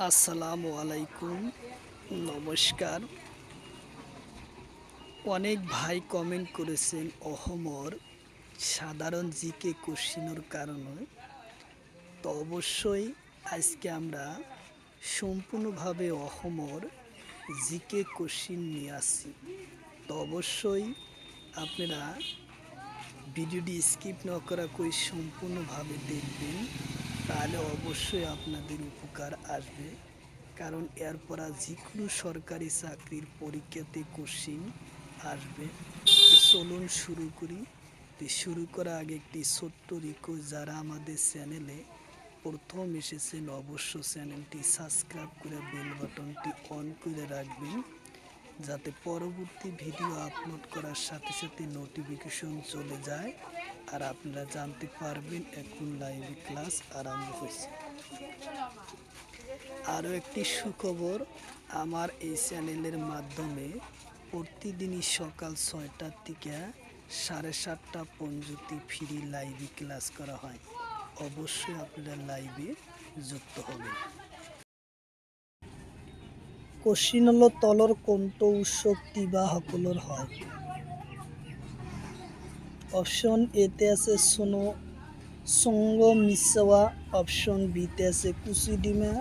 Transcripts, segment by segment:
আসসালামু আলাইকুম, নমস্কার। অনেক ভাই কমেন্ট করেছেন অহমর সাধারণ জিকে কোশ্চিনের কারণে। তো অবশ্যই আজকে আমরা সম্পূর্ণভাবে অহমর জিকে কোশ্চিন নিয়ে আসছি। তো অবশ্যই আপনারা ভিডিওটি স্কিপ না করা করে সম্পূর্ণভাবে দেখবেন, তাহলে অবশ্যই আপনাদের উপকার আসবে। কারণ এরপর যে কোনো সরকারি চাকরির পরীক্ষাতে কোশ্চিন আসবে। তো চলুন শুরু করি। তো শুরু করার আগে একটি ছোট্ট রিকোয়েস্ট, যারা আমাদের চ্যানেলে প্রথম এসেছেন অবশ্য চ্যানেলটি সাবস্ক্রাইব করে বেল বাটনটি অন করে রাখবেন, যাতে পরবর্তী ভিডিও আপলোড করার সাথে সাথে নোটিফিকেশন চলে যায় আর আপনারা জানতে পারবেন এখন লাইভ ক্লাস আরম্ভ হয়েছে। আরও একটি সুখবর, আমার এই চ্যানেলের মাধ্যমে প্রতিদিনই সকাল 6টার থেকে 7:30 পর্যন্ত ফ্রি লাইভে ক্লাস করা হয়। অবশ্যই আপনারা লাইভে যুক্ত হবেন। কোশ্চিন হলো তলর কোনটো উৎসক্তি বা সকলৰ হয়। অপশন এতে আছে সঙ্গ মিসওয়া, অপশন বিতে আছে কুচিডিমা,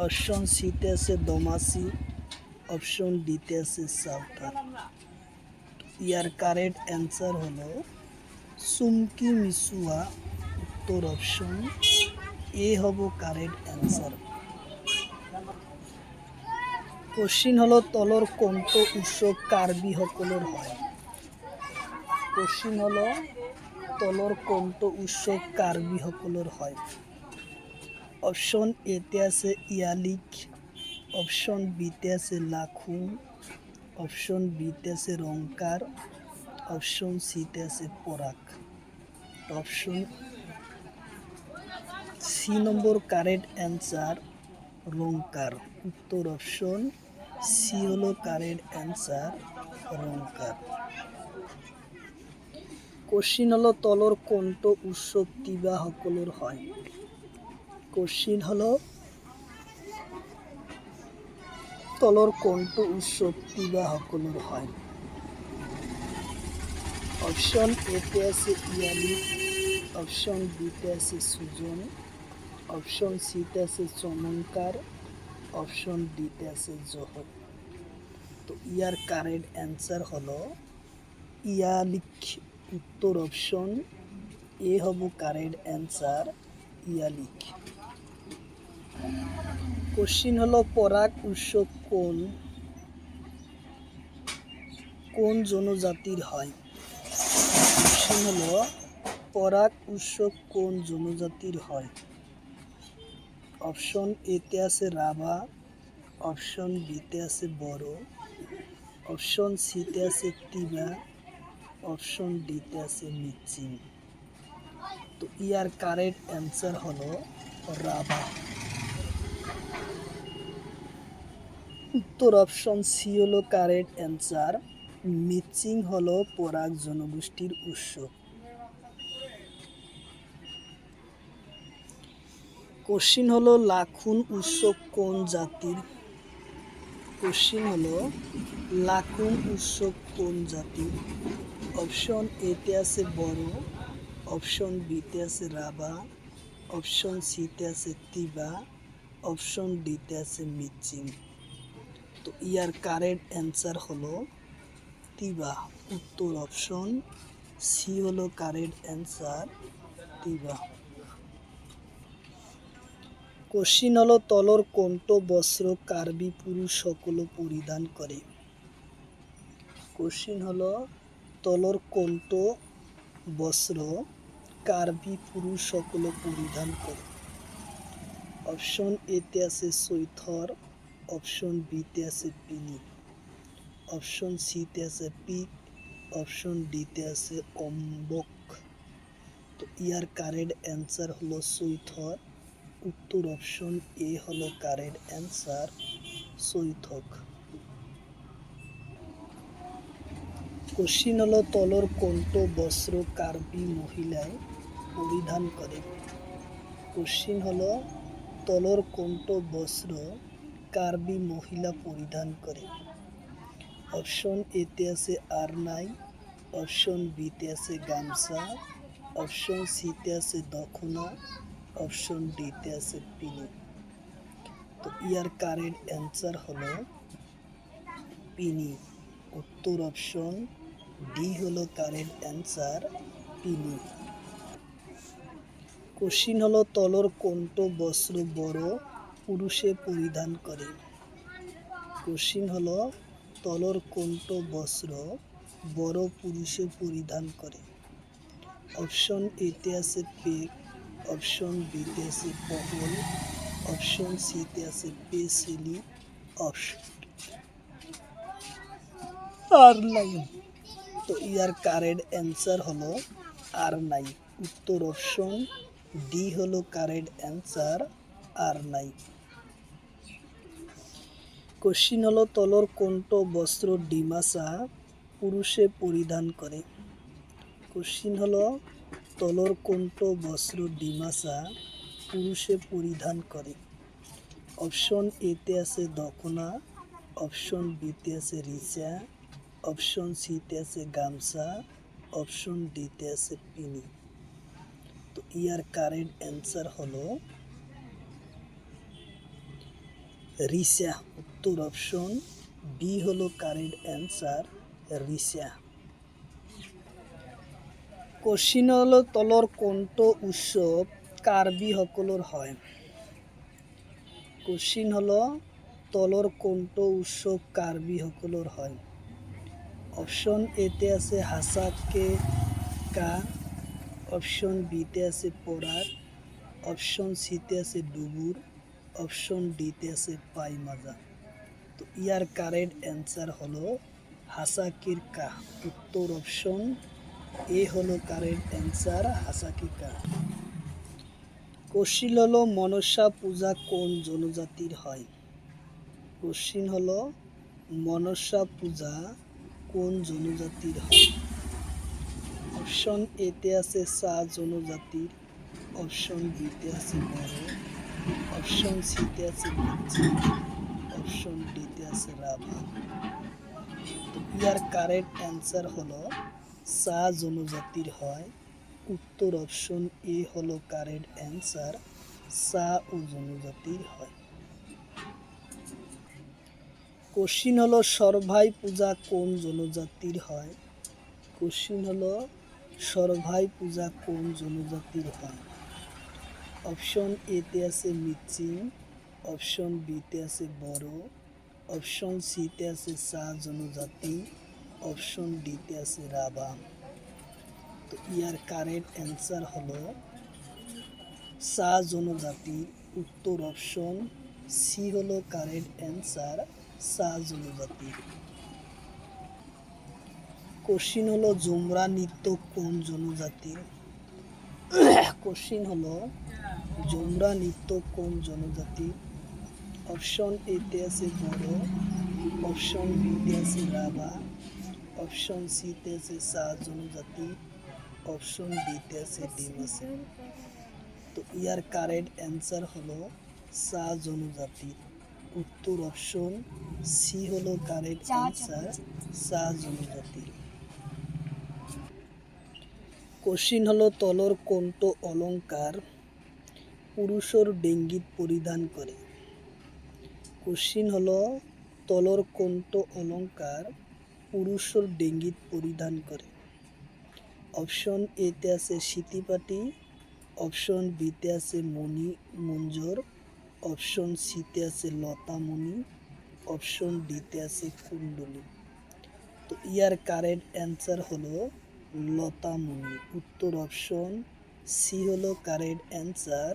অপশন সিতে আছে দমাসি, অপশন ডিতে আছে সাউথার। ইয়ার কারেক্ট অ্যান্সার হলো চুমকি মিসুয়া। উত্তর অপশন এ হব কারেক্ট অ্যান্সার। কোশ্চিন হলো তলর কোনটো উৎসৱ কাৰ্বি সকলৰ হয়। কোশ্চিন হলো তলর কোনটো উৎসৱ কাৰ্বি সকলৰ হয়। অপশন এতে আছে ইয়ালিক, অপশন বিতে আছে লাখুং, অপশন বিতে আছে রংকার, অপশন সিতে আছে পরাক। অপশন সি নম্বর কারেক্ট অ্যান্সার রংকার। উত্তর অপশন সি হলো কারেক্ট অ্যান্সার রংকার। কোশ্চিন হলো তলর কোনটো উৎসৱ কিবা সকলৰ হয়। কোশ্চিন হলো তলর কোনটো উৎসৱ কিবা সকলৰ হয়। অপশন এতে আছে ইয়ালি, অপশন বিতে আছে সুজন, অপশন সিতে আছে চমৎকার, অপশন ডিতে আছে জোহর। তো ইয়ার কারেক্ট অ্যান্সার হলো ইয়ালিক। উত্তর অপশন এ হব কারেক্ট অ্যান্সার ইয়ালিক। কোশ্চিন হলো পরাগ উৎসব কোন জনজাতির হয়। কোশ্চিন হলো পরাগ উৎসব কোন জনজাতির হয়। অপশন এতে আছে রাভা, অপশন বিতে আছে বড়ো, অপশন সিতে আছে তিবা, অপশন ডিতে আছে মিচিং। তো ইয়ার কারেক্ট অ্যান্সার হলো রাভা। উত্তর অপশন সি হলো কারেক্ট অ্যান্সার। মিচিং হলো পরাগ জনগোষ্ঠীর উৎসব। কোশ্চিন হলো লাখুন উৎসব কোন জাতির। কোশ্চিন হলো লাখুন উৎসব কোন জাতির। অপশন এতে আছে বড়ো, অপশন বিতে আছে রাভা, অপশন সিতে আছে তিবা, অপশন ডিতে আছে মিচিং। তো ইয়ার কারেক্ট অ্যান্সার হলো তিবা। উত্তর অপশন সি হলো কারেক্ট অ্যান্সার তিবা। কোশ্চিন হলো তলর কোনটো বস্ত্র কার্বি পুরুষ সকল পরিধান করে। কোশ্চিন হলো তলর কোনটো বস্ত্র কার্বি পুরুষ সকল পরিধান করে। অপশন এতে আছে সৈথর, অপশন বিতে আছে পিনি, অপশন সিতে আছে পিক, অপশন ডিতে আছে অম্বক। তো ইয়ার কারেক্ট অ্যান্সার হলো সৈথর। উত্তর অপশন এ হলো কারেক্ট অ্যান্সার সৈথক। কোশ্চিন হলো তলর কোনটো বস্ত্র কার্বি মহিলায় পরিধান করে। কোশ্চিন হলো তলর কোনটো বস্ত্র কার্বি মহিলা পরিধান করে? অপশন এতে আছে আরনাই, অপশন বিতে আছে গামছা, অপশন সিতে আছে দখনা, অপশন ডিতে আছে পিনি। তো ইয়ার কারেক্ট অ্যান্সার হলো পিনি। উত্তর অপশন ডি হলো কারেক্ট অ্যান্সার, পিনি। কোশ্চিন হলো তলর কোনটো বস্ত্র বড় পুরুষে পরিধান করে? কোশ্চিন হলো তলর কোনটো বস্ত্র বড় পুরুষে পরিধান করে? অপশন এতে আছে পেক, অপশন বিতে আছে পহল, অপশন সিতে আছে পেসেলি, অপশন আর নাই। তো ইয়ার কারেক্ট অ্যান্সার হলো আর নাই। উত্তর অপশন ডি হলো কারেক্ট অ্যান্সার, আর নাই। কোশ্চিন হলো তলর কোনটো বস্ত্র ডিমাসা পুরুষে পরিধান করে? কোশ্চিন হলো তলর কোনটো বস্ত্র ডিমাসা পুরুষে পরিধান করে? অপশন এতে আছে দখনা, অপশন বিতে আছে রিচা, অপশন সিতে আছে গামছা, অপশন ডিতে আছে পিনি। তো ইয়ার কারেক্ট অ্যান্সার হলো রিচা। উত্তর অপশন বি হলো কারেক্ট অ্যান্সার, রিচা। কোশ্চিন হলো তলর কোনটো উৎসব কার্বি সকলৰ হয়? কোশ্চিন হলো তলর কোনটো উৎসব কার্বি সকলৰ হয়? অপশন এতে আছে হাসাকে কা, অপশন বিতে আছে পরাগ, অপশন সিতে আছে ডুবুর, অপশন ডিতে আছে পাই মাজা। তো ইয়ার কারেক্ট অ্যান্সার হলো হাসাকির কা। উত্তর অপশন এ হলো কারেক্ট অ্যান্সার, হাসাকি কা। কোশ্চিন হলো মনসা পূজা কোন জনজাতির হয়? কোশ্চিন হলো মনসা পূজা কোন জনজাতির হয়? অপশন এতে আছে সা জনজাতির, অপশন বিতে আছে বড়ো, অপশন সিতে আছে মিচি, অপশন ডিতে আছে রাভা। তো ইয়ার কারেক্ট অ্যান্সার হলো সা জনজাতির হয়। উত্তর অপশন এ হলো কারেক্ট অ্যান্সার, সা ও জনজাতির হয়। কোশ্চিন হলো সরভাই পূজা কোন জনজাতির হয়? কোশ্চিন হলো সরভাই পূজা কোন জনজাতির হয়? অপশন এতে আছে মিচিং, অপশন বিতে আছে বড়ো, অপশন সিতে আছে সা জনজাতি, অপশন ডিতে আছে রাভা। তো ইয়ার কারেক্ট অ্যান্সার হলো সা জনজাতি। উত্তর অপশন সি হলো কারেক্ট অ্যান্সার, সা জনজাতি। কোশ্চিন হলো ঝুমরা নৃত্য কোন জনজাতির? কোশ্চিন হলো ঝুমরা নৃত্য কোন জনজাতির? অপশন এতে আছে বড়ো, অপশন বিতে আছে রাভা, অপশন সিতে আছে সা জনজাতি, অপশন ডিতে আছে ডিমাসা। তো ইয়ার কারেক্ট অ্যান্সার হলো সা জনজাতি। উত্তর অপশন সি হলো কারেক্ট অ্যান্সার, সা জনজাতি। কোশ্চিন হলো তলর কোনটো অলংকার পুরুষর ডেঙ্গিত পরিধান করে? কোশ্চিন হলো তলর কোনটো অলংকার পুরুষর ডেঙ্গিত পরিধান করে? অপশন এতে আছে সিতিপাটি, অপশন বিতে আছে মণি মঞ্জর, অপশন সিতে আছে লতামণি, অপশন ডিতে আছে কুণ্ডলী। তো ইয়ার কারেক্ট অ্যান্সার হলো লতামণি। উত্তর অপশন সি হলো কারেক্ট অ্যান্সার,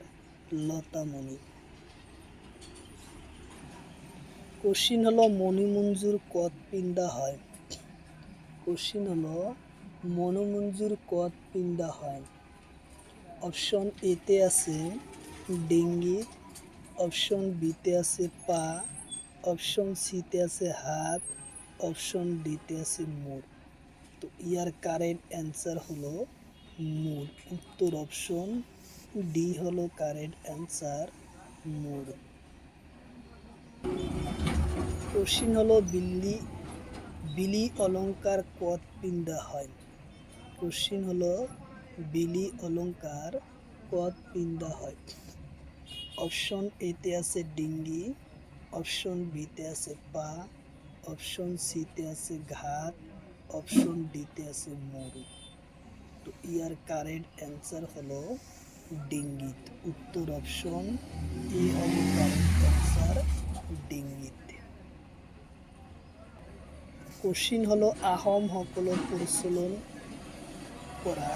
লতামণি। কোশ্চিন হলো মণিমঞ্জুর কত পিণ্ডা হয়? কোশ্চিন হলো মণিমঞ্জুর কত পিণ্ডা হয়? অপশন এতে আছে ডিঙ্গি, অপশন বিতে আছে পা, অপশন সিতে আছে হাত, অপশন ডিতে আছে মুখ। তো ইয়ার কারেক্ট অ্যান্সার হলো মুখ। উত্তর অপশন ডি হলো কারেক্ট অ্যান্সার, মোর। কোশ্চিন হলো বিলি অলংকার কত পিন্দা হয়। কোশ্চিন হলো বিলি অলংকার কত পিন্দা হয়। অপশন এতে আছে ডিঙ্গি, অপশন বিতে আছে পা, অপশন সিতে আছে ঘাট, অপশন ডিতে আছে মরু। তো ইয়ার কারেক্ট অ্যান্সার হলো ডিঙ্গিত। উত্তর অপশন এ হবে কারেক্ট অ্যান্সার, ডিঙ্গিত। কোশ্চিন হলো আহোম সকলে প্রচলন করা।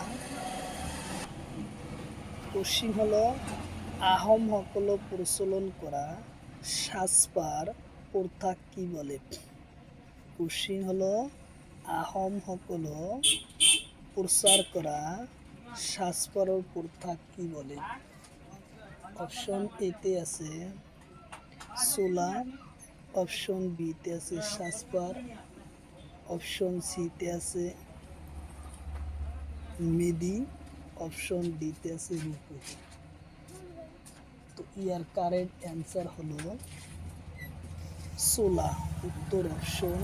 কোশ্চিন হলো আহোম সকলে প্রচলন করা সাজপার প্রথা কি বলে। কোশ্চিন হলো আহোম সকল প্রচার করা সাজপারের প্রথা কি বলে। অপশন এতে আছে চোলা, অপশন বিতে আছে সাজপার, অপশন সিতে আছে মেদি, অপশন ডিতে আছে রূপহী। তো ইয়ার কারেক্ট অ্যান্সার হলো চোলা। উত্তর অপশন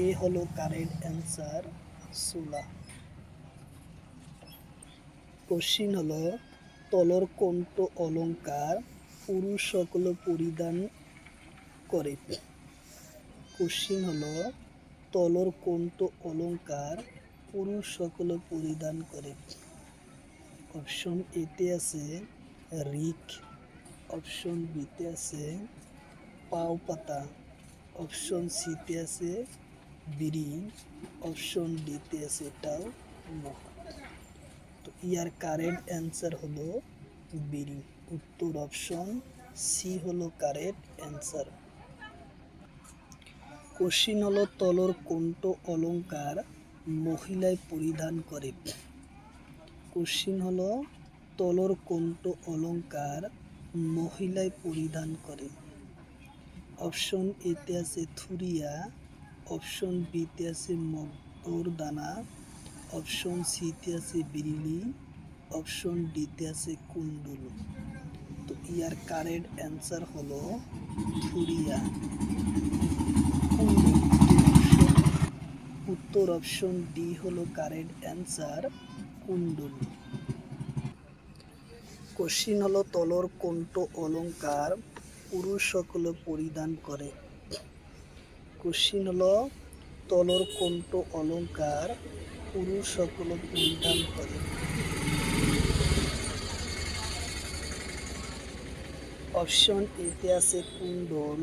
এ হলো কারেক্ট অ্যান্সার, চোলা। কোশ্চিন হলো তলর কোনটো অলংকার পুরুষ সকলে পরিধান করে। কোশ্চিন হলো তলর কোনটো অলংকার পুরুষ সকলে পরিধান করে। অপশন এতে আছে রিক, অপশন বিতে আছে পাও পাতা, অপশন সিতে আছে বিড়ি, অপশন ডিতে আছে টাও মহা। তো ইয়ার কারেক্ট অ্যান্সার হলো বিড়ি। উত্তর অপশন সি হলো কারেক্ট অ্যান্সার। কোশ্চিন হলো তলর কোনটো অলংকার মহিলায় পরিধান করে। কোশ্চিন হলো তলর কোনটো অলংকার মহিলায় পরিধান করে। অপশন এতে আছে থুরিয়া, অপশন বিতে আছে মগদর দানা, অপশন সিতে আছে বিরিলি, অপশন ডিতে আছে কুণ্ডল। তো ইয়ার কারেক্ট অ্যান্সার হলো থুরিয়া, কুণ্ডল। উত্তর অপশন ডি হলো কারেক্ট অ্যান্সার, কুণ্ডল। কোশ্চিন হলো তলর কোনটো অলংকার পুরুষ সকলে পরিধান করে। কোশ্চিন হলো তলর কোনটো অলংকার পুরুষ সকলে পরিধান করে। অপশন এতে আছে কুণ্ডল,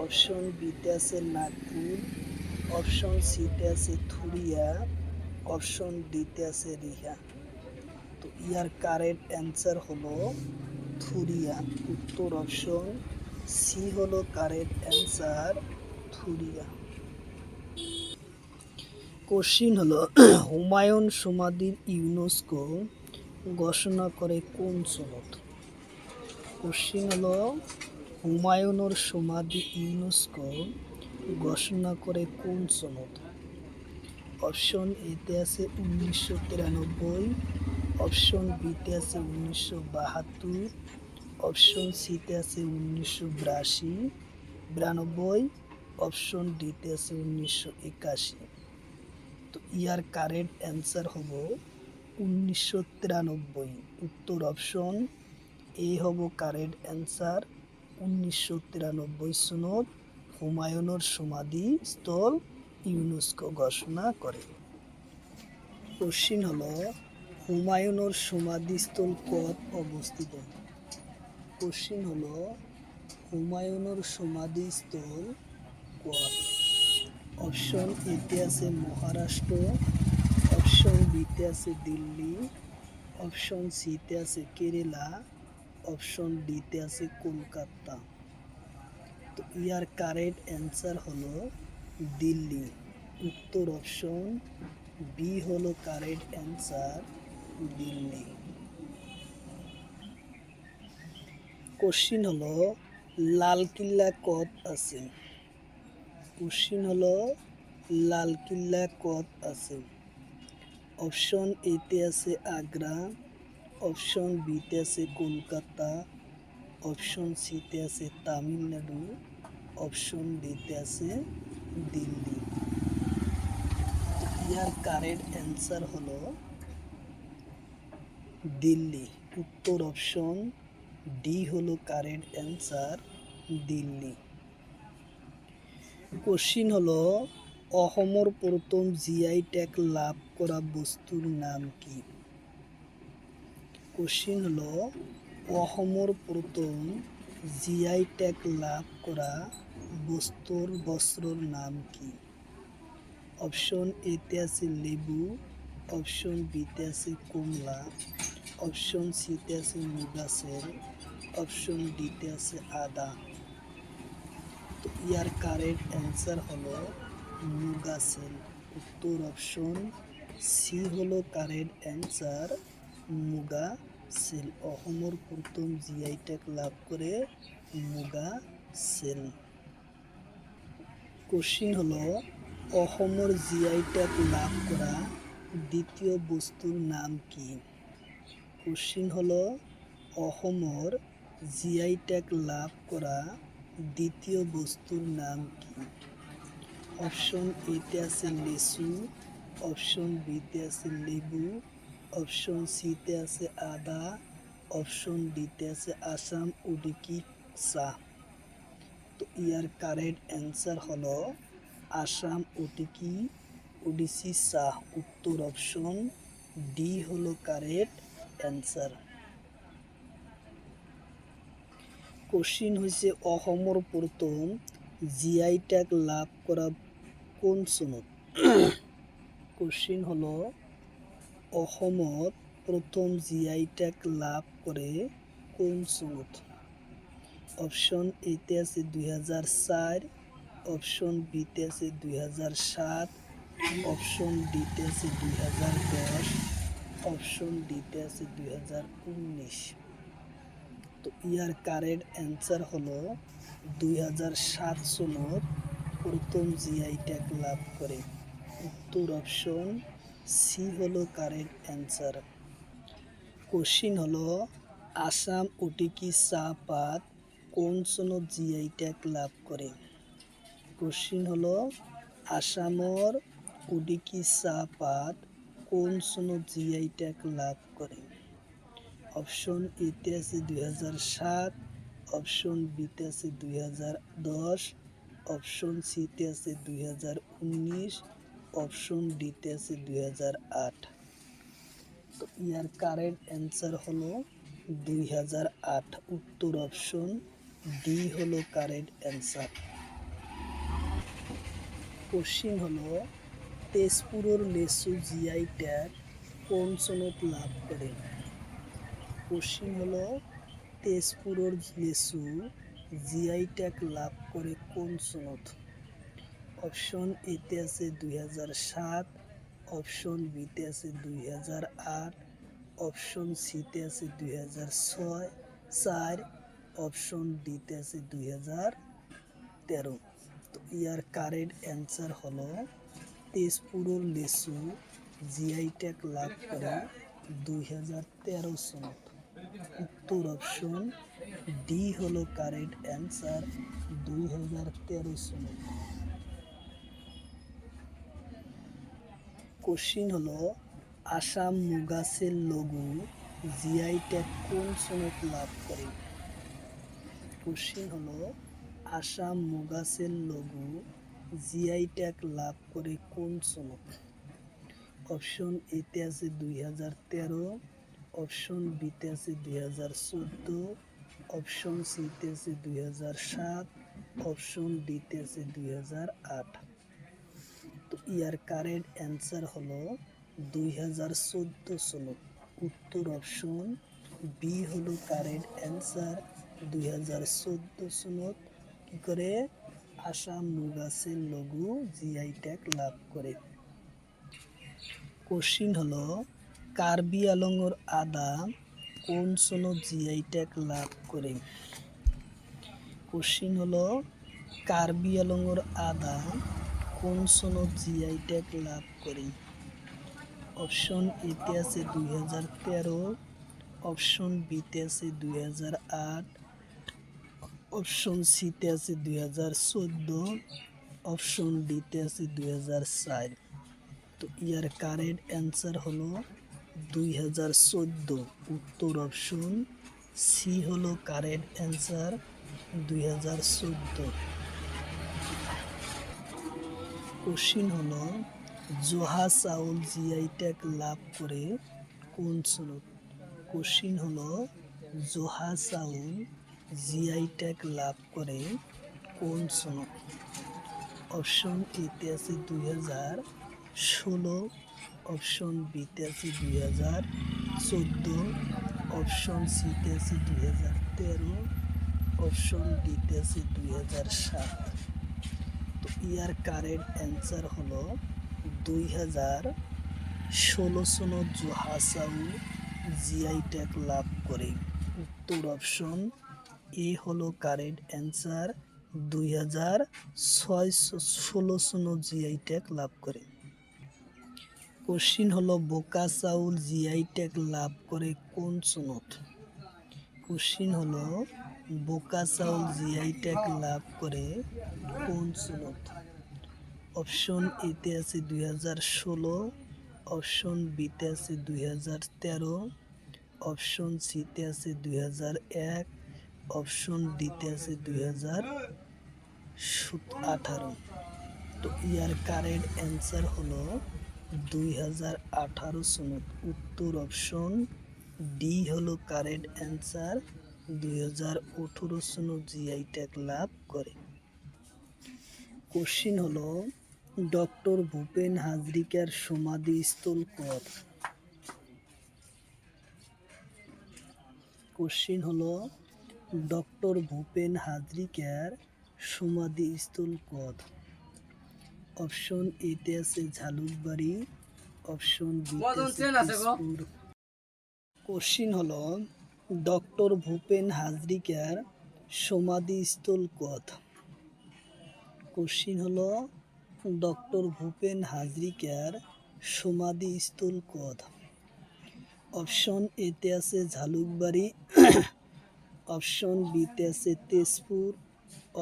অপশন বিতে আছে নাগপুর, অপশন সিতে আছে থুরিয়া, অপশন ডিতে আছে রিহা। তো ইয়ার কারেক্ট অ্যান্সার হলো থুরিয়া। উত্তর অপশন সি হলো কারেক্ট অ্যান্সার, থুরিয়া। কোশ্চিন হলো হুমায়ুন সমাধির ইউনেস্কো ঘোষণা করে কোন সনদ। কোশ্চিন হলো হুমায়ুনের সমাধি ইউনেস্কো ঘোষণা করে কোন সনদ। অপশন এতে আছে 1993, অপশন বিতে আছে 1972, অপশন সিতে আছে 1992, অপশন ডিতে আছে 1981। তো ইয়ার কারেক্ট অ্যান্সার হবো 1993। উত্তর অপশন এ হব কারেক্ট অ্যান্সার, 1993 সনদ হুমায়ুনের সমাধি স্থল ইউনেস্কো ঘোষণা করে। কোশ্চিন হলো হুমায়ুনের সমাধিস্থল কত অবস্থিত। কোশ্চিন হলো হুমায়ুনের সমাধিস্থল কত। অপশন এতে আছে মহারাষ্ট্র, অপশন বিতে আছে দিল্লি, অপশন সিতে আছে কেরালা, অপশন ডিতে আছে কলকাতা। তো ইয়ার কারেক্ট অ্যান্সার হলো দিল্লি। উত্তর অপশন বি হলো কারেক্ট অ্যান্সার, দিল্লি। কোশ্চিন হলো লালকিল্লা কত আছে। কোশ্চিন হলো লালকিল্লা কত আছে। অপশন এতে আছে আগ্রা, অপশন বিতে আছে কলকাতা, অপশন সিতে আছে তামিলনাড়ু, অপশন ডিতে আছে দিল্লি। ইয়ার কারেক্ট অ্যান্সার হলো দিল্লি। উত্তর অপশন ডি হলো কারেক্ট অ্যান্সার, দিল্লি। কোশ্চিন হলো অসমৰ প্রথম জিআই ট্যাগ লাভ করা বস্তুর নাম কি? কোশ্চিন হলো অসমৰ প্রথম জিআই ট্যাগ লাভ করা বস্ত্রর নাম কি? অপশন এতে আছে লেবু, অপশন বিতে আছে কমলা, অপশন সিতে আছে মুগাসেল, অপশন ডিতে আছে আদা। তো ইয়ার কারেক্ট অ্যান্সার হলো মুগাসেল। উত্তর অপশন সি হলো কারেক্ট অ্যান্সার, মুগাসেল। অসমৰ প্রথম জিআই ট্যাগ লাভ করে মুগাসেল। কোশ্চিন হলো অসমৰ জিআই ট্যাগ লাভ করা দ্বিতীয় বস্তুর নাম কি? কোশ্চিন হলো অসমৰ জিআই ট্যাগ লাভ করা দ্বিতীয় বস্তুর নাম কি? অপশন এতে আছে লেচু, অপশন বিতে আছে লেবু, অপশন সিতে আছে আদা, অপশন ডিতে আছে আসাম উডিকি চাহ। তো ইয়ার কারেক্ট অ্যান্সার হলো আসাম ওডিসি চাহ। উত্তর অপশন ডি হলো কারেক্ট অ্যান্সার। কোশ্চিন হয়েছে অসমৰ প্রথম জিআই ট্যাগ লাভ করা কোন চনত? কোশ্চিন হলো অসমত প্রথম জিআই ট্যাগ লাভ করে কোন চনত? অপশন এতে আছে 2004, অপশন বিতে আছে 2007, অপশন ডিতে আছে 2010, অপশন ডিতে আছে 2019। তো ইয়ার কারেক্ট অ্যান্সার হলো 2007 সনত প্রথম জিআই ট্যাগ লাভ করে। উত্তর অপশন সি হলো কারেক্ট অ্যান্সার। কোশ্চিন হলো আসাম ওটিকি চাহ পাত কোন চনত জিআই ট্যাগ লাভ করে? কোশ্চিন হলো আসামৰ ওডিকি চাহ পাত কোন চনত জিআই ট্যাগ লাভ করে? অপশন এতে আছে 2007, অপশন বিতে আছে 2010, অপশন সিতে আছে 2019, অপশন ডিতে আছে 2008। তো ইয়ার কারেক্ট অ্যান্সার হলো 2008। উত্তর অপশন ডি হলো কারেক্ট অ্যান্সার। কোশ্চিন হলো তেজপুরের লেচু জিআই ট্যাগ কোন চনত লাভ করে? কোশ্চিন হলো তেজপুরের লেচু জিআই ট্যাগ লাভ করে কোন চনত? অপশন এতে আছে 2007, অপশন বিতে আছে 2008, অপশন সিতে আছে 2004, অপশন ডিতে আছে 2013। তো ইয়ার কারেক্ট অ্যান্সার হলো তেজপুরের লেচু জিআই ট্যাগ লাভ করে 2013 সনত। উত্তর অপশন ডি হলো কারেক্ট অ্যান্সার, 2013 সনত। কোশ্চিন হলো আসাম মুগাসেল লঘু জিআই ট্যাগ কোন সনত লাভ করে? কোশ্চিন হলো আসাম মুগাসেল লঘু জিআই ট্যাগ লাভ করে কোন সনত? অপশন এতে আছে 2013, অপশন বিতে আছে 2014, অপশন সিতে আছে 2007, অপশন ডিতে আছে 2008। তো ইয়ার কারেক্ট অ্যান্সার হলো 2014 সনত। উত্তর অপশন বি হলো কারেক্ট অ্যান্সার, 2014 সনত কি করে আসাম মুগাসেল লঘু জিআই ট্যাগ লাভ করে। কোশ্চিন হলো কার্বি আংলঙের আদা কোন চনত জিআই ট্যাগ লাভ করে? কোশ্চিন হলো কার্বি আংলঙের আদা কোন সনত জিআই ট্যাগ লাভ করে? অপশন এতে আছে 2013, অপশন বিতে আছে 2008, অপশন সিতে আছে 2014, অপশন ডিতে আছে 2004। তো ইয়ার কারেক্ট অ্যান্সার হলো 2014। উত্তর অপশন সি হলো কারেক্ট অ্যান্সার, 2014। কোশ্চিন হলো জোহা চাউল জিআই ট্যাগ লাভ করে কোন সনদ? কোশ্চিন হলো জোহা চাউল জিআই ট্যাগ লাভ করে কোন সনদ? অপশন এতে আছে 2016, অপশন বিতে আছে 2014, অপশন সিতে আছে 2013, অপশন ডিতে আছে 2007। তো ইয়ার কারেক্ট অ্যান্সার হলো 2016 সনদ জোহা চাউল জিআই ট্যাগ লাভ করে। উত্তর অপশন এ হলো কারেক্ট অ্যান্সার, 2016 সনদ জিআই ট্যাগ লাভ করে। কোশ্চিন হলো বোকা চাউল জিআই ট্যাগ লাভ করে কোন সনদ? কোশ্চিন হলো বোকা চাউল জিআই ট্যাগ লাভ করে কোন সনদ? অপশন এতে আছে 2016, অপশন বিতে আছে 2013, অপশন সিতে আছে 2001, অপশন ডিতে আছে 2018। তো ইয়ার কারেক্ট অ্যান্সার হলো 2018 সনদ। উত্তর অপশন ডি হলো কারেক্ট অ্যান্সার, 2018 সনদ জিআই ট্যাগ লাভ করে। কোশ্চিন হলো ডক্টর ভূপেন হাজরিকার সমাধিস্থল কোথ? কোশ্চিন হলো ডক্টর ভূপেন হাজরিকার সমাধিস্থল কোথ? অপশন এতে আছে ঝালুকবাড়ি, অপশন বিতে আছে তেজপুর। কোশ্চিন হলো ডক্টর ভূপেন হাজরিকার সমাধিস্থল কোথ? কোশ্চিন হলো ডক্টর ভূপেন হাজরিকার সমাধিস্থল কোথ? অপশন এতে আছে ঝালুকবাড়ি, অপশন বিতে আছে তেজপুর,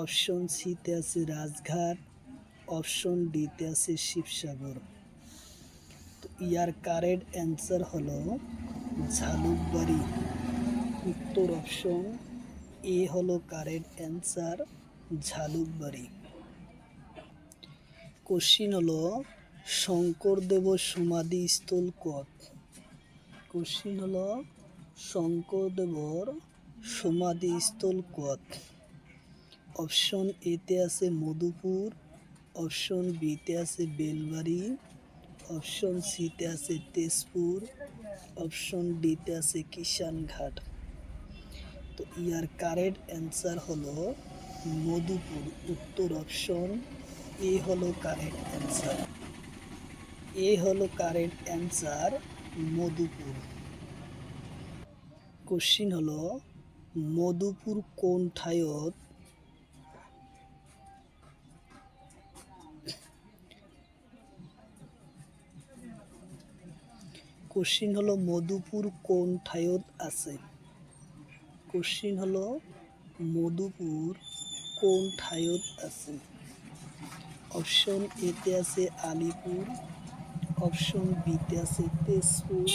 অপশন সিতে আছে রাজঘাট, অপশন ডিতে আছে শিবসাগর। তো ইয়ার কারেক্ট অ্যান্সার হলো ঝালুকবাড়ি। উত্তর অপশন এ হলো কারেক্ট অ্যান্সার, ঝালুকবাড়ি। কোশ্চিন হলো শঙ্করদেবর সমাধিস্থল কোথ? কোশ্চিন হলো শঙ্করদেবর সমাধিস্থল কোথ? অপশন এতে আছে মধুপুর, অপশন বিতে আছে বেলবাড়ি, অপশন সিতে আছে তেজপুর, অপশন ডিতে আছে কিষানঘাট। তো ইয়ার কারেক্ট অ্যান্সার হলো মধুপুর। উত্তর অপশন এ হলো কারেক্ট অ্যান্সার, এ হলো কারেক্ট অ্যান্সার, মধুপুর। কোশ্চিন হলো মধুপুর কোন ঠাইত? কোশ্চিন হলো মধুপুর কোন ঠাইত আছে? কোশ্চিন হলো মধুপুর কোন ঠাইত আছে? অপশন এতে আছে আলিপুর, অপশন বিতে আছে তেজপুর,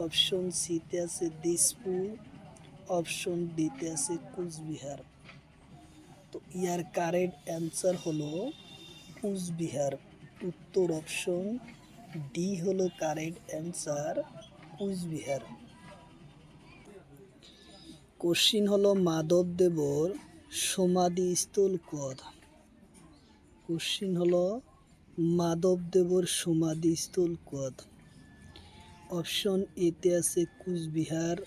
অপশন সিতে আছে দিসপুর, অপশন ডিতে আছে কুচবিহার। তো ইয়ার কারেক্ট অ্যান্সার হলো কুচবিহার। উত্তর অপশন ডি হলো কারেক্ট অ্যান্সার, কুচবিহার। কোশ্চিন হলো মাধবদেবর সমাধিস্থল কোথ? কোশ্চিন হলো মাধবদেবর সমাধিস্থল কোথ? অপশন এতে আছে কুচবিহার,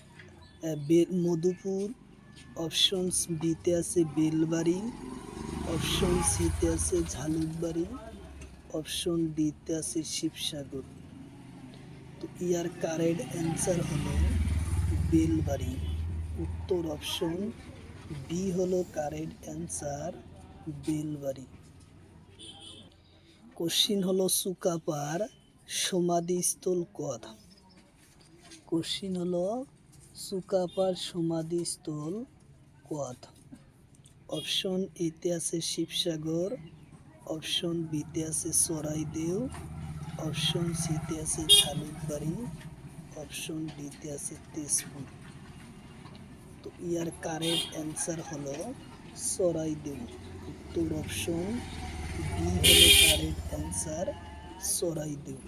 মধুপুর, অপশন বিতে আছে বেলবাড়ি, অপশন সিতে আছে ঝালুকবাড়ি, অপশন ডিতে আছে শিবসাগর। তো ইয়ার কারেক্ট অ্যান্সার হলো বেলবাড়ি। উত্তর অপশন বি হলো কারেক্ট অ্যান্সার, বেলবাড়ি। কোশ্চিন হলো সুকাপার সমাধিস্থল কোথ? কোশ্চিন হলো সুকাপার সমাধিস্থল কোথ? অপশন এতে আছে শিবসাগর, অপশন বিতে আছে চরাইদেউ, অপশন সিতে আছে ঝালুকবাড়ি, অপশন ডিতে আছে তেজপুর। তো ইয়ার কারেক্ট অ্যান্সার হলো চরাইদেউ। উত্তর অপশন বি হলো কারেক্ট অ্যান্সার, চরাইদেউ।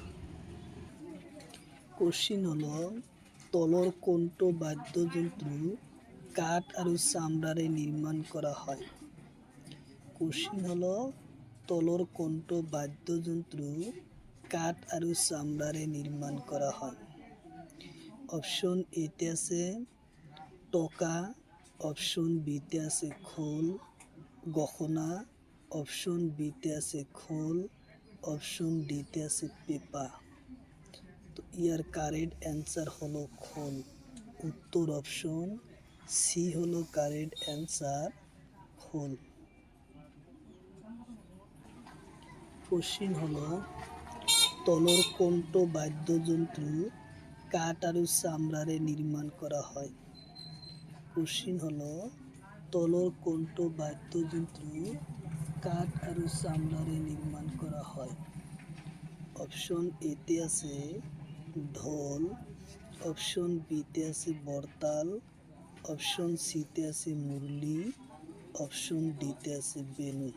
কোশ্চিন হলো তলর কোনটো বাদ্যযন্ত্র কাঠ আৰু চামড়ারে নির্মাণ করা হয়। কোশ্চিন হলো তলর কোনটো বাদ্যযন্ত্র কাঠ আৰু চামড়ারে নির্মাণ করা হয়। অপশন এতে আছে টকা, অপশন বিতে আছে খোল গহনা, অপশন বিতে আছে খোল, অপশন ডিতে আছে পেপা। তো ইয়ার কারেক্ট অ্যান্সার হলো খোল। উত্তর অপশন সি হলো কারেক্ট অ্যান্সার, খোল। কোশ্চিন হলো তলর কোনটো বাদ্যযন্ত্র কাঠ আৰু চামড়ারে নির্মাণ করা হয়। কোশ্চিন হলো তলর কোনটো বাদ্যযন্ত্র কাঠ আৰু চামড়ারে নির্মাণ করা হয়। অপশন এতে আছে ঢোল, অপশন বিতে আছে বরতাল, অপশন সিতে আছে মুরলি, অপশন ডিতে আছে বেনু।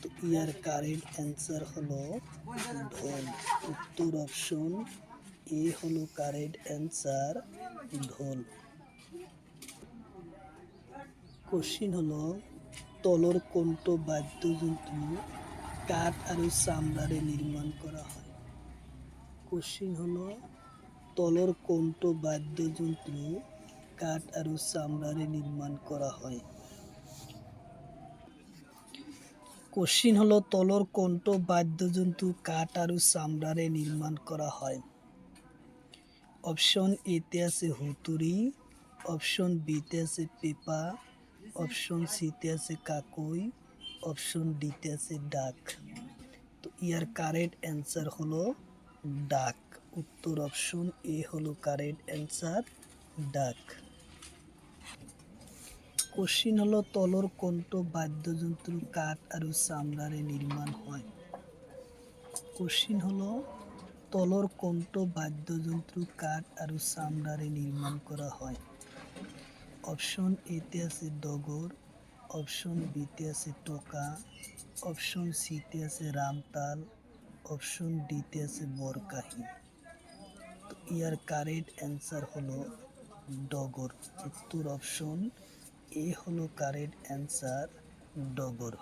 তো ইয়ার কারেক্ট অ্যান্সার হলো ঢোল। উত্তর অপশন এ হলো কারেক্ট অ্যান্সার, ঢোল। কোশ্চিন হলো তলর কোনটো বাদ্যযন্ত্র কাঠ আৰু চামড়ারে নির্মাণ করা হয়। কোশ্চিন হলো তলর কোনটো বাদ্যযন্ত্র কাঠ আৰু চামড়ারে নির্মাণ করা হয়। কোশ্চিন হলো তলর কোনটো বাদ্যযন্ত্র কাঠ আৰু চামড়ারে নির্মাণ করা হয়। অপশন এতে আছে হুতুরি, অপশন বিতে আছে পেপা, অপশন সিতে আছে কাকই, অপশন ডিতে আছে ডাক। তো ইয়ার কারেক্ট অ্যান্সার হলো ডাক। উত্তর অপশন এ হলো কারেক্ট অ্যান্সার, ডাক। কোশ্চিন হলো তলর কোনটো বাদ্যযন্ত্র কাঠ আৰু চামড়ারে নির্মাণ হয়। কোশ্চিন হলো তলর কোনটো বাদ্যযন্ত্র কাঠ আৰু চামড়ারে নির্মাণ করা হয়। অপশন এতে আছে ডগর, অপশন বিতে আছে টোকা, অপশন সিতে আছে রামতাল, অপশন ডিতে আছে বরকাহি। তো ইয়ার কারেক্ট অ্যান্সার হলো ডগর। উত্তর অপশন এ হলো কারেক্ট অ্যান্সার, ডগর।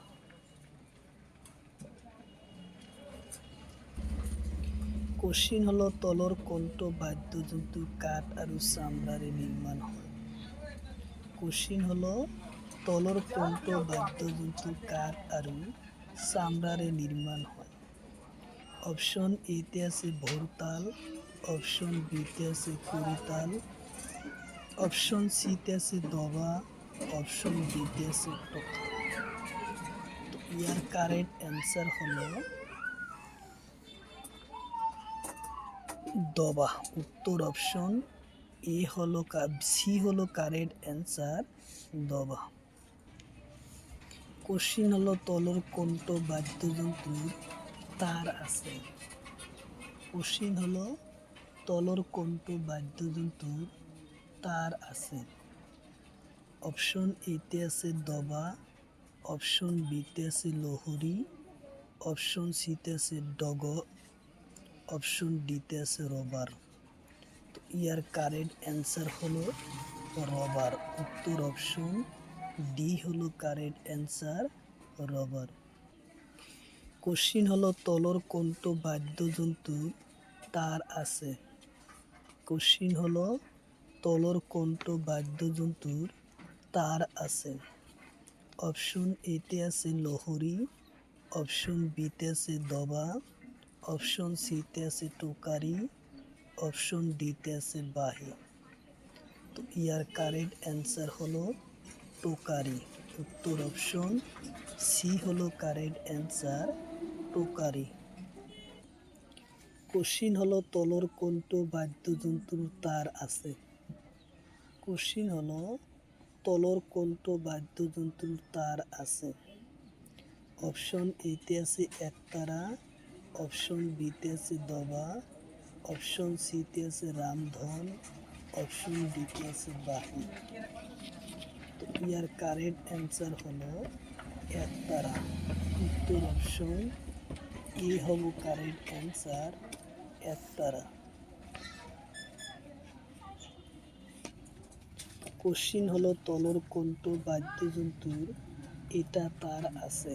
কোশ্চিন হলো তলর কোনটো বাদ্যযন্ত্র কাঠ আৰু চামড়ারে নির্মাণ হয়। কোশ্চিন হলো তলর কোনটো বাদ্যযন্ত্র কাঠ আৰু চামড়ারে নির্মাণ হয়। অপশন এতে আছে ভোরতাল, অপশন বিতে আছে কুড়িতাল, অপশন সিতে আছে দবা, অপশন ডিতে আছে টোকা। তো ইয়ার কারেক্ট অ্যান্সার হলো দবা। উত্তর অপশন এ হলো সি হলো কারেক্ট অ্যান্সার, দবা। কোশ্চিন হলো তলর কোনটো বাদ্যযন্ত্র তার আছে। কোশ্চিন হলো তলর কোনটো বাদ্যযন্ত্র তার আছে। অপশন এতে আছে দবা, অপশন বিতে আছে লোহরি, অপশন সিতে আছে ডগ, অপশন ডিতে আছে রবার। তো ইয়ার কারেক্ট অ্যান্সার হলো রবার। উত্তর অপশন ডি হলো কারেক্ট অ্যান্সার, রবার। কোশ্চিন হলো তলর কোনটো বাদ্যযন্ত্র তার আছে। কোশ্চিন হলো তলর কোনটো বাদ্যযন্ত্র তার আছে। অপশন এতে আছে লোহরি, অপশন বিতে আছে দবা, অপশন সিতে আছে টোকারি, অপশন ডিতে আছে বাহি। তো ইয়ার কারেক্ট অ্যান্সার হলো টোকারি। উত্তর অপশন সি হলো কারেক্ট অ্যান্সার, টোকারি। কোশ্চিন হলো তলর কোনটো বাদ্যযন্ত্র তার আছে। কোশ্চিন হলো তলর কোনটো বাদ্যযন্ত্রের তার আছে? অপশন এতে আছে একতারা, অপশন বিতে আছে দবা, অপশন সিতে আছে রামধন, অপশন ডিতে আছে বাহি। তো ইয়ার কারেক্ট অ্যান্সার হলো একতারা। উত্তর অপশন এ হব কারেক্ট অ্যান্সার, একতারা। কোশ্চিন হলো তলর কোনটো বাদ্যযন্ত্রের এটা তার আছে?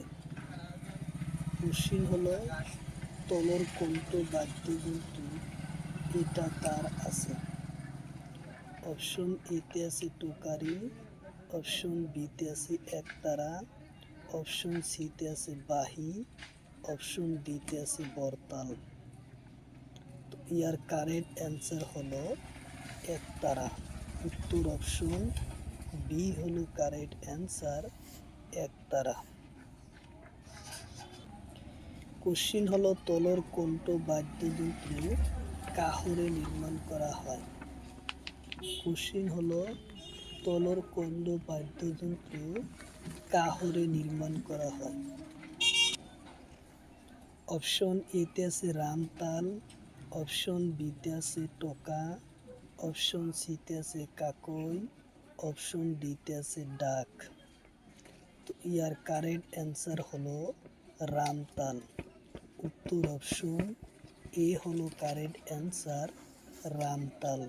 কোশ্চিন হলো তলর কোনটো বাদ্যযন্ত্রের এটা তার আছে? অপশন এতে আছে টোকারি, অপশন বিতে আছে একতারা, অপশন সিতে আছে বাহি, অপশন ডিতে আছে বরতাল। তো ইয়ার কারেক্ট অ্যান্সার হলো একতারা। উত্তর অপশন বি হলো কারেক্ট অ্যান্সার, একতারা। কোশ্চিন হলো তলর কোনটো বাদ্যযন্ত্র কাহরে নির্মাণ করা হয়? কোশ্চিন হলো তলর কোনটো বাদ্যযন্ত্র কাহরে নির্মাণ করা হয়? অপশন এতে আছে রামতাল, অপশন বিতে আছে টোকা, অপশন সিতে আছে কাকই, অপশন ডিতে আছে ডাক। তো ইয়ার কারেক্ট অ্যান্সার হলো রামতাল। উত্তর অপশন এ হলো কারেক্ট অ্যান্সার, রামতাল।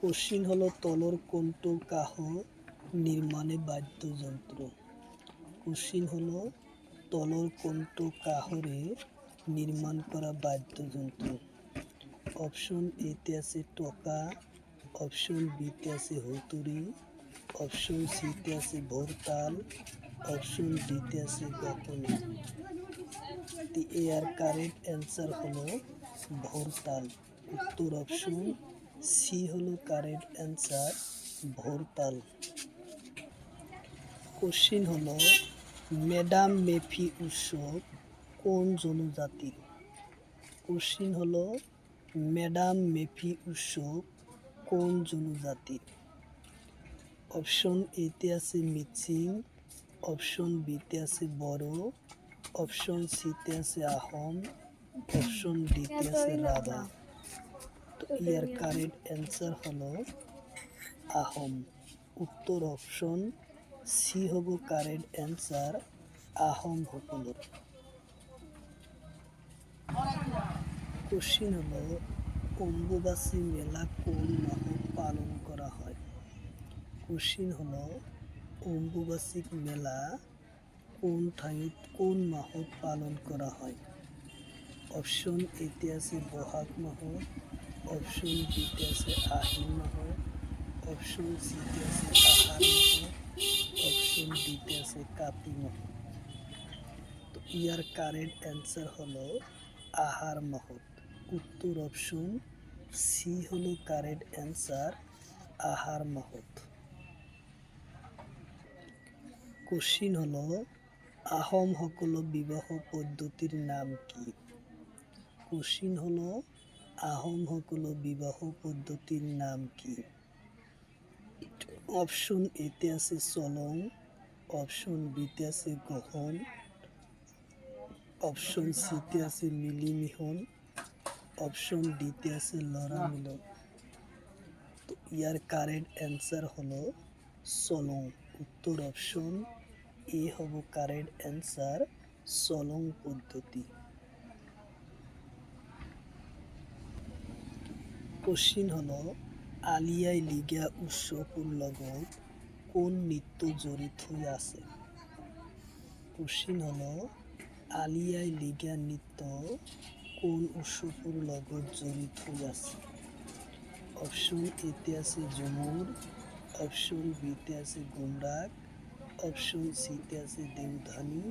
কোশ্চিন হলো তলর কোনটো কাহ নির্মাণে বাদ্যযন্ত্র? কোশ্চিন হলো তলর কোনটো কাহরে নির্মাণ করা বাদ্যযন্ত্র? অপশন এতে আছে টোকা, অপশন বিতে আছে হুতুরি, অপশন সিতে আছে ভোরতাল, অপশন ডিতে আছে গকনি। এর কারেক্ট অ্যান্সার হলো ভোরতাল। উত্তর অপশন সি হলো কারেক্ট অ্যান্সার, ভোরতাল। কোশ্চিন হলো ম্যাডাম মেফি উৎসব কোন জনজাতির? কোশ্চিন হলো ম্যাডাম মেফি উৎসব কোন জনজাতির? অপশন এতে আছে মিচিং, অপশন বিতে আছে বড়ো, অপশন সিতে আছে আহোম, অপশন ডিতে আছে রাভা। তো ইয়ার কারেক্ট অ্যান্সার হলো আহোম। উত্তর অপশন সি হব কারেক্ট অ্যান্সার, আহোম সকলৰ। কোশ্চিন হলো অম্বুবাচী মেলা কোন মাহত পালন করা হয়? কোশ্চিন হলো অম্বুবাচী মেলা কোন ঠাইত কোন মাহত পালন করা হয়? অপশন এতে আছে বহাগ মাহত, অপশন বিতে আছে আহিন মাহত, অপশন সিতে আছে আহাৰ মাহত, অপশন ডিতে আছে কাতি মাহত। তো ইয়ার কারেক্ট অ্যান্সার হলো আহার মাহত। উত্তর অপশন সি হলো কারেক্ট অ্যান্সার, আহার মাহত। কোশ্চিন হলো আহোম সকলৰ বিবাহ পদ্ধতির নাম কি? কোশ্চিন হলো আহোম সকলৰ বিবাহ পদ্ধতির নাম কি? অপশন এতে আছে চলং, অপশন বিতে আছে গ্ৰহণ, অপশন সিতে আছে মিলিমিহন, অপশন ডিতে আছে লৰা মিলন। তো ইয়ার কারেক্ট অ্যান্সার হলো চলং। উত্তর অপশন এ হব কারেক্ট অ্যান্সার, চলং পদ্ধতি। কোশ্চিন হলো আলি আই লিগাং উৎসৱৰ লগত কোন নৃত্য জড়িত হৈ আছে? কোশ্চিন হলো আলি আই লিগাং নৃত্য কোন উৎসৱৰ লগত জড়িত হৈ আছে? অপশন এতে আছে ঝুমুর, অপশন বিতে আছে গুমরাগ, অপশন সিতে আছে দেওধানী,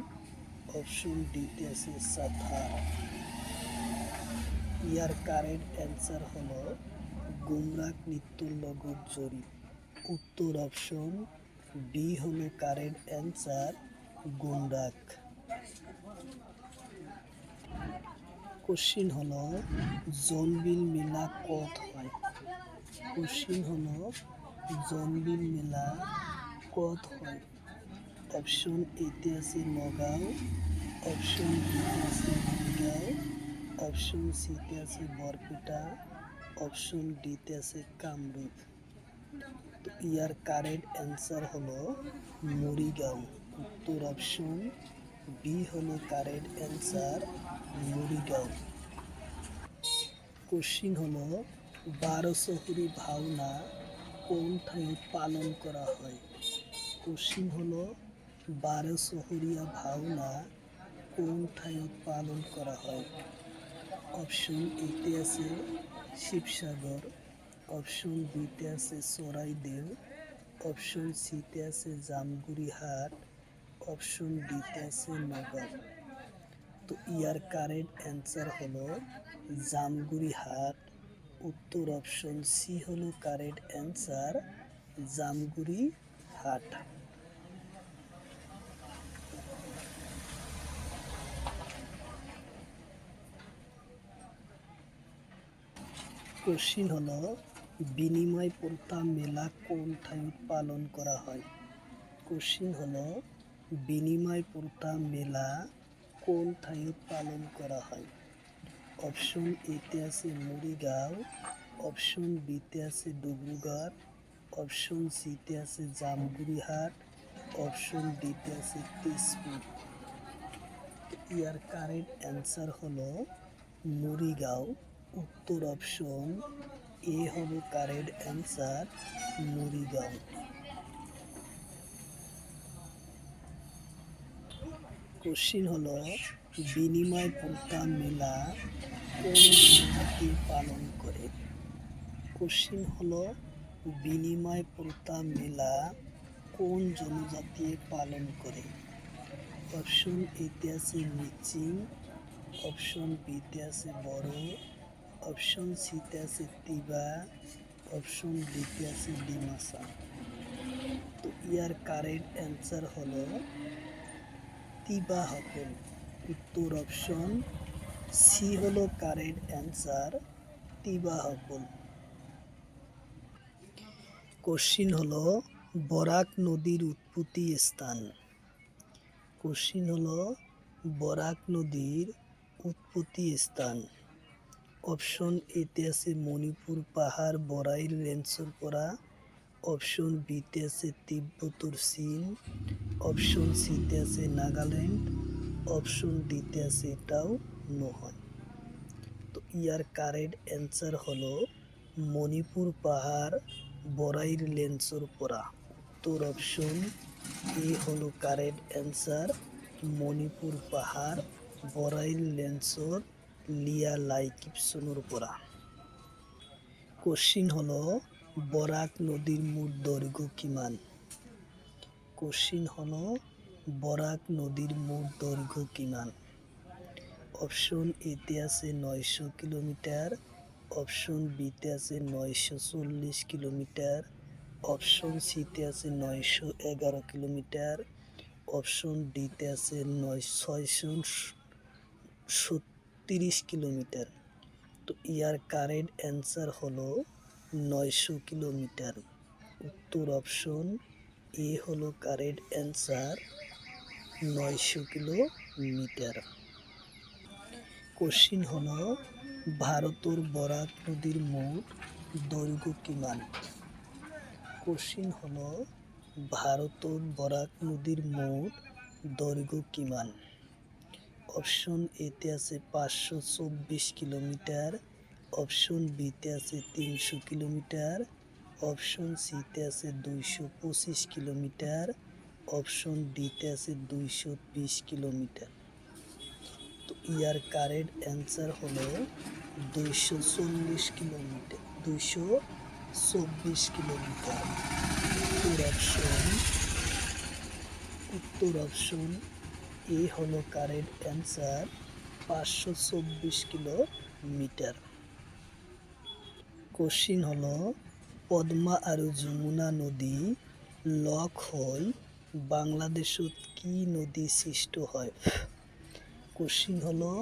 অপশন ডিতে আছে সাথার। ইয়ার কারেক্ট অ্যান্সার হলো গুমরাগ নৃত্যর লগত জড়িত। উত্তর অপশন বি হলো কারেক্ট অ্যান্সার, গুমরাগ। কোশ্চিন হলো জোনবিল মেলা কত হয়? কোশ্চিন হলো জোনবিল মেলা কত হয়? অপশন এতে আছে নগাঁও, অপশন বিতে আছে মরিগাঁও, অপশন সিতে আছে বরপেটা, অপশন ডিতে আছে কামরূপ। তো ইয়ার কারেক্ট অ্যান্সার হলো মরিগাঁও। উত্তর অপশন বি হলো কারেক্ট অ্যান্সার, মরিগাঁও। কোশ্চিন হলো 12 ভাওনা কোন ঠাইত পালন করা হয়? কোশ্চিন হলো 12 ভাওনা কোন ঠাইত পালন করা হয়? অপশন এতে আছে শিবসাগর, অপশন বিতে আছে চরাইদেও, অপশন সিতে আছে জামগুড়িহাট, অপশন ডিতে আছে নগাঁও। তো ইয়ার কারেক্ট অ্যান্সার হলো জামগুড়িহাট। উত্তর অপশন সি হলো কারেক্ট অ্যান্সার, জামগুড়িহাট। কোশ্চিন হলো বিনিময় প্রথা মেলা কোন ঠাইত পালন করা হয়? কোশ্চিন হলো বিনিময় প্রথা মেলা কোন ঠাইত পালন করা হয়? অপশন এতে আছে মরিগাঁও, অপশন বিতে আছে ডিব্রুগড়, অপশন সিতে আছে জামগুড়িহাট, অপশন ডিতে আছে তেজপুর। ইয়ার কারেক্ট অ্যান্সার হলো মরিগাঁও। উত্তর অপশন এ হলো কারেক্ট অ্যান্সার, মরিগাঁও। কোশ্চিন হলো বিনিময় প্রথা মেলা কোন জনজাতি পালন করে? কোশ্চিন হলো বিনিময় প্রথা মেলা কোন জনজাতি পালন করে? অপশন এতে আছে মিচিং, অপশন বিতে আছে বড়ো, অপশন সিতে আছে তিবা, অপশন ডিতে আছে ডিমাসা। তো ইয়ার কারেক্ট অ্যান্সার হলো তিবা হকল। উত্তর অপশন সি হলো কারেক্ট অ্যান্সার, তিবা হকল। কোশ্চিন হলো বরাক নদীর উৎপত্তি স্থান। কোশ্চিন হলো বরাক নদীর উৎপত্তি স্থান। অপশন এতে আছে মণিপুর পাহাড় বরাইল রেঞ্জর পরা, অপশন বিতে আছে তিব্বতর চীন, অপশন সিতে আছে নাগাল্যান্ড, অপশন ডিতে আছে এটাও নহয়। তো ইয়ার কারেক্ট অ্যান্সার হলো মণিপুর পাহাড় বরাইল রেঞ্জর পরা। উত্তর অপশন এ হলো কারেক্ট অ্যান্সার, মণিপুর পাহাড় বরাইল রেঞ্জর লিয়া লাইকিপসনুর পরা। কোশ্চিন হলো বরাক নদীর মোট দৈর্ঘ্য কিমান? কোশ্চিন হলো বরাক নদীর মোট দৈর্ঘ্য কিমান? অপশন এতে আছে 900 কিলোমিটার, অপশন বিতে আছে 940 কিলোমিটার, অপশন সিতে আছে 911 কিলোমিটার, অপশন ডিতে আছে 637 কিলোমিটার। তো ইয়ার কারেক্ট অ্যান্সার হলো 900 কিলোমিটার। উত্তর অপশন এ হলো কারেক্ট অ্যান্সার, 900 কিলোমিটার। কোশ্চিন হলো ভারতের বরাক নদীর মোট দৈর্ঘ্য কিমান? কোশ্চিন হলো ভারতের বরাক নদীর মোট দৈর্ঘ্য কিমান? অপশন এতে আছে 524 কিলোমিটার, অপশন বিতে আছে 300 কিলোমিটার, অপশন সিতে আছে 225 কিলোমিটার, অপশন ডিতে আছে 220 কিলোমিটার। তো ইয়ার কারেক্ট অ্যান্সার হলো 240 কিলোমিটার, 224 কিলোমিটার। উত্তর অপশন এ হলো কারেক্ট অ্যান্সার, 524 কিলোমিটার। কোশ্চিন হলো পদ্মা আর যমুনা নদী লগ হৈ বাংলাদেশত কি নদী সৃষ্ট হয়? কোশ্চিন হলো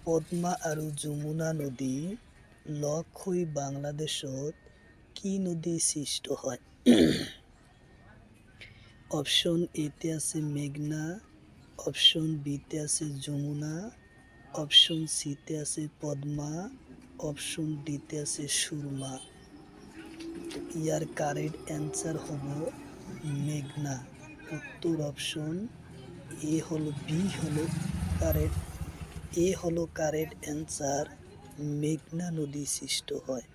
পদ্মা আৰু যমুনা নদী লগ হৈ বাংলাদেশত কি নদী সৃষ্ট হয়? অপশন এতে আছে মেঘনা, অপশন বিতে আছে যমুনা, অপশন সিতে আছে পদ্মা, অপশন ডিতে আছে সুরমা। ইয়ার কারেক্ট অ্যান্সার হলো মেঘনা। উত্তর অপশন এ হলো বি হলো কারেক্ট কারেক্ট অ্যান্সার। মেঘনা নদী সৃষ্ট হয়।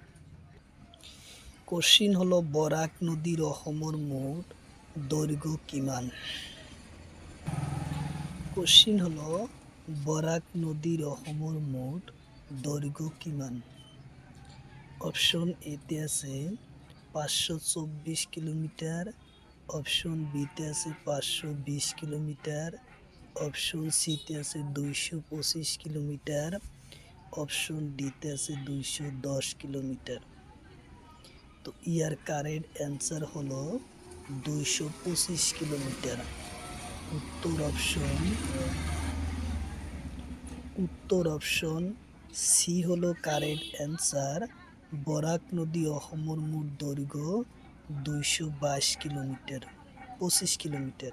কোশ্চিন হলো বরাক নদীর অসমর মোট দৈর্ঘ্য কিমান? কোশ্চিন হলো বরাক নদীর অসমর মোট দৈর্ঘ্য কিমান? অপশন এতে আছে 524 কিলোমিটার, অপশন বিতে আছে 520 কিলোমিটার, অপশন সিতে আছে 225 কিলোমিটার, অপশন ডিতে আছে 210 কিলোমিটার। তো ইয়ার কারেক্ট অ্যান্সার হলো 225 কিলোমিটার। উত্তর অপশন সি হলো কারেক্ট অ্যান্সার। বরাক নদী অসমর মোট দৈর্ঘ্য 222 কিলোমিটার, 25 কিলোমিটার।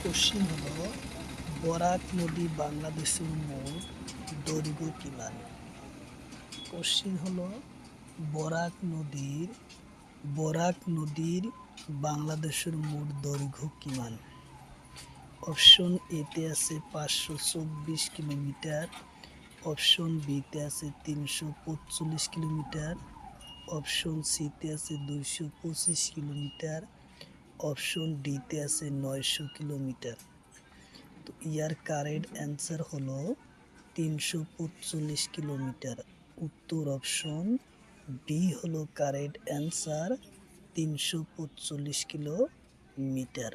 কোশ্চিন হলো বরাক নদী বাংলাদেশের মোট দৈর্ঘ্য কিমান? কোশ্চিন হলো বরাক নদীর বাংলাদেশের মোট দৈর্ঘ্য কিমান? অপশন এতে আছে 524 কিলোমিটার, অপশন বিতে আছে 345 কিলোমিটার, অপশন সিতে আছে 225 কিলোমিটার, অপশন ডিতে আছে 900 কিলোমিটার। তো ইয়ার কারেক্ট অ্যান্সার হলো 345 কিলোমিটার। উত্তর অপশন বি হলো কারেক্ট অ্যান্সার, 345 কিলোমিটার।